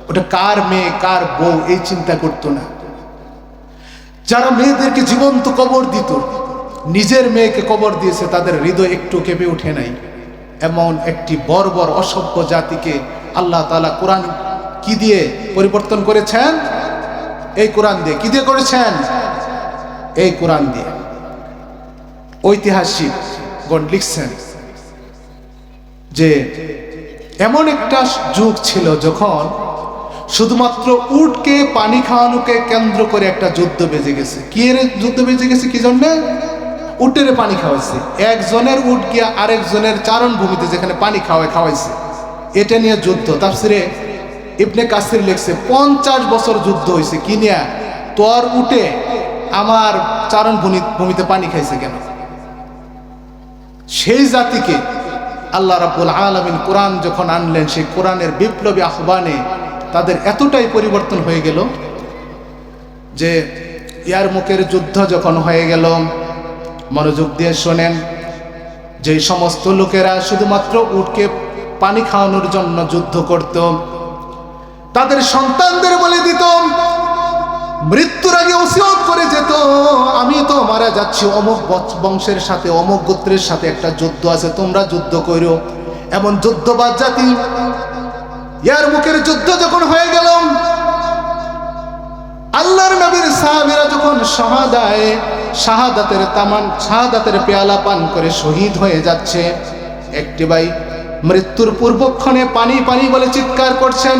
ওটা কার মেয়ে, কার বউ, এই চিন্তা করতো না। যারা মেয়েদেরকে জীবন্ত কবর দিত, নিজের মেয়েকে কবর দিয়েছে, তাদের হৃদয় একটু কেঁপে ওঠে নাই। এমন একটি বর্বর অসভ্য জাতিকে আল্লাহ তাআলা কোরআন কি দিয়ে পরিবর্তন করেছেন? এই কোরআন দিয়ে। কি দিয়ে করেছেন? এই কোরআন দিয়ে। ঐতিহাসিকগণ লিখছেন যে এমন একটা যুগ ছিল যখন শুধুমাত্র উটকে পানি খাওয়ানোকে কেন্দ্র করে একটা যুদ্ধ বেজে গেছে। কি এর যুদ্ধ বেজে গেছে? কি জন্য? উটের পানি খাওয়াইছে। একজনের উট গিয়া আরেকজনের চারণ ভূমিতে যেখানে পানি খাওয়াইছে, এটা নিয়ে যুদ্ধ। তাফসিরে ইবনে কাসির লিখছে 50 বছর যুদ্ধ হয়েছে কি নিয়া, তোর উঠে আমার চারণ ভূমিতে পানি খাইছে কেন? সেই জাতিকে আল্লাহ রাব্বুল আলামিন কোরআন যখন আনলেন, সেই কোরআনের বিপ্লবী আহ্বানে তাদের এতটাই পরিবর্তন হয়ে গেল যে ইয়ারমুকের যুদ্ধ যখন হয়ে গেল, মনোযোগ দিয়ে শোনেন, যে সমস্ত লোকেরা শুধুমাত্র উটকে পানি খাওয়ানোর জন্য যুদ্ধ করত, তাদের সন্তানদের বলে দিত, মৃত্যুর আগে ওসিয়ত করে যেত, আমি তো মারা যাচ্ছি, অমুক বংশের সাথে অমুক গোত্রের সাথে একটা যুদ্ধ আছে, তোমরা যুদ্ধ করো। এমন যুদ্ধবাজ জাতি। ইয়ারমুকের যুদ্ধ যখন হয়ে গেল, আল্লাহর নবীর সাহাবীরা যখন শাহাদাতের পেয়ালা পান করে শহীদ হয়ে যাচ্ছে, একটি ভাই মৃত্যুর পূর্বক্ষণে পানি পানি বলে চিৎকার করছেন,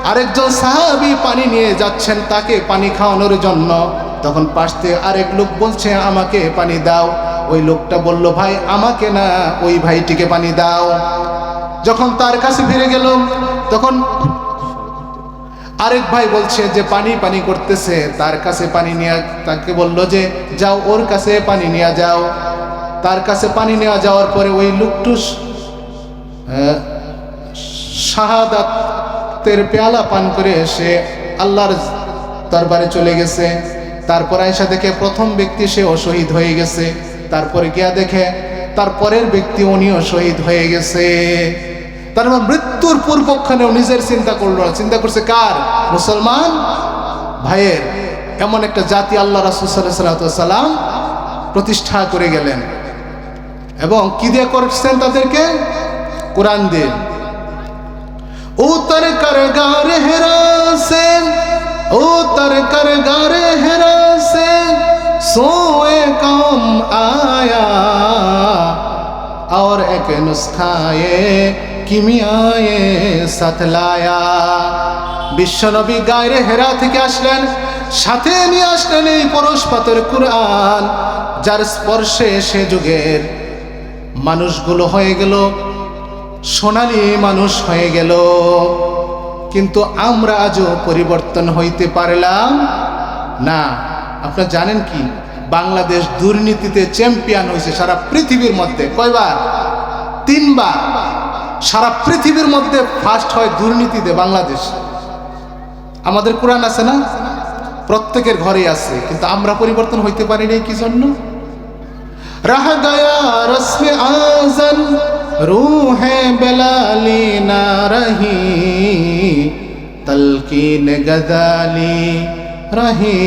আরেকজন সাহাবী পানি নিয়ে যাচ্ছেন তাকে পানি খাওয়ানোর জন্য। তখন পাশ থেকে আরেক লোক বলছে, আমাকে পানি দাও। ওই লোকটা বলল, ভাই আমাকে না, ওই ভাইটিকে পানি দাও। যখন তার কাছে ফিরে গেল, তখন আরেক ভাই বলছে যে পানি পানি করতেছে, তার কাছে পানি নিয়ে, তাকে বলল যে যাও ওর কাছে পানি নিয়ে যাও। তার কাছে পানি নেওয়া যাওয়ার পরে ওই লোকটু শাহাদাতের পেয়ালা পান করে সে আল্লাহর দরবারে চলে গেছে। তারপর আয়েশা দেখে প্রথম ব্যক্তি সেও শহীদ হয়ে গেছে। তারপরে গিয়া দেখে তারপরের ব্যক্তি উনিও শহীদ হয়ে গেছে। তার মানে মৃত্যুর পূর্বক্ষণেও নিজের চিন্তা করলো না, চিন্তা করছে কার? মুসলমান ভাইয়ের। এমন একটা জাতি আল্লাহ রাসূল সাল্লাল্লাহু আলাইহি ওয়াসাল্লাম প্রতিষ্ঠা করে গেলেন। এবং কি দিয়ে করছেন তাদেরকে? কোরআন দিয়ে। উতর কর গারে হেরা সে, উতর কর গারে হেরা সে, সোয়ে কম আয়া, और एक नुस्खाए কিমিয়ায়ে সাতলায়া। বিশ্বনবী গায়রে হেরা থেকে আসলেন, সাথে নিয়ে আসলেন এই পরশপাতের কুরআন, যার স্পর্শে সে যুগের মানুষগুলো হয়ে গেল সোনালী মানুষ হয়ে গেল। কিন্তু আমরা আজও পরিবর্তন হইতে পারলাম না। আপনারা জানেন কি, বাংলাদেশ দুর্নীতিতে চ্যাম্পিয়ন হয়েছে সারা পৃথিবীর মধ্যে। কয়বার? 3 বার। সারা পৃথিবীর মধ্যে ফার্স্ট হয় দুর্নীতিতে বাংলাদেশ। আমাদের কোরআন আছে না? প্রত্যেকের ঘরে আছে, কিন্তু আমরা পরিবর্তন হইতে পারি নাই কি জন্য? রাহ গায়া রসমে আযন রূহে বেলালি না রহি, তলকিন গজালি রহি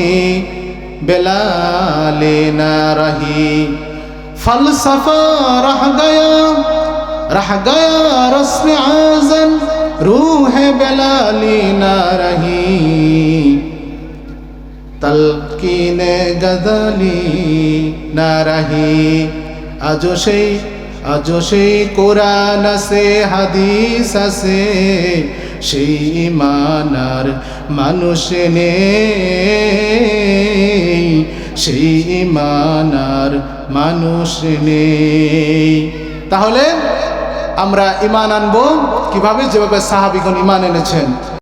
বেলালি না রহি, ফলসফা রাহ গয়া রসমে আযন রূহে বেলালি না রহি, তলকিনে গজালি না রহি। আজও সেই কোরআন আছে, হাদিস আছে, সেই ইমানার মানুষ নেই, সেই ইমানার মানুষ নেই। তাহলে আমরা ইমান আনবো কিভাবে? যেভাবে সাহাবীগণ ইমান এনেছেন।